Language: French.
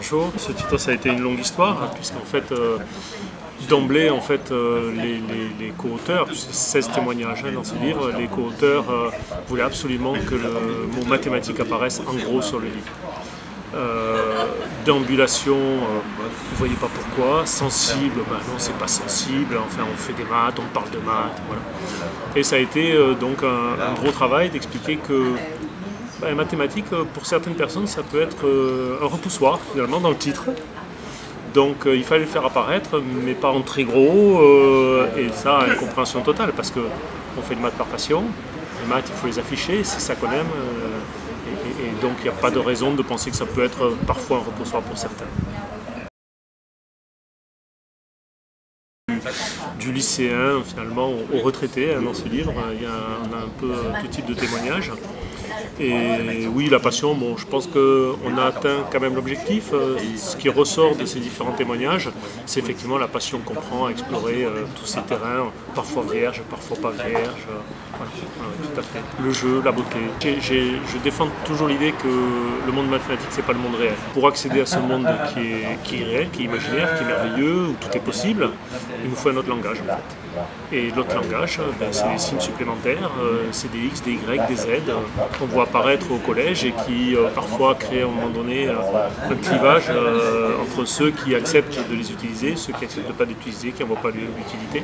chaud. Ce titre, ça a été une longue histoire, hein, puisqu'en fait, d'emblée, en fait, les co-auteurs, 16 témoignages dans ce livre, les co-auteurs voulaient absolument que le mot mathématique apparaisse en gros sur le livre. Déambulation, vous ne voyez pas pourquoi. Sensible, ben non, c'est pas sensible, enfin on fait des maths, on parle de maths, voilà. Et ça a été donc un gros travail d'expliquer que les mathématiques, pour certaines personnes, ça peut être un repoussoir finalement dans le titre. Donc il fallait le faire apparaître, mais pas en très gros, et ça a une compréhension totale, parce qu'on fait des maths par passion, les maths il faut les afficher, c'est ça qu'on aime, et donc il n'y a pas de raison de penser que ça peut être parfois un repoussoir pour certains. Du lycéen finalement au retraité, dans ce livre, on a un peu tout type de témoignages. Et oui, la passion, bon, je pense qu'on a atteint quand même l'objectif. Ce qui ressort de ces différents témoignages, c'est effectivement la passion qu'on prend à explorer tous ces terrains, parfois vierges, parfois pas vierges. Voilà, tout à fait. Le jeu, la beauté. Je défends toujours l'idée que le monde mathématique, c'est pas le monde réel. Pour accéder à ce monde qui est réel, qui est imaginaire, qui est merveilleux, où tout est possible, il nous faut un autre langage en fait. Et l'autre langage, c'est les signes supplémentaires, c'est des X, des Y, des Z, qu'on voit apparaître au collège et qui parfois créent à un moment donné un clivage entre ceux qui acceptent de les utiliser, ceux qui n'acceptent pas d'utiliser, qui n'en voient pas l'utilité.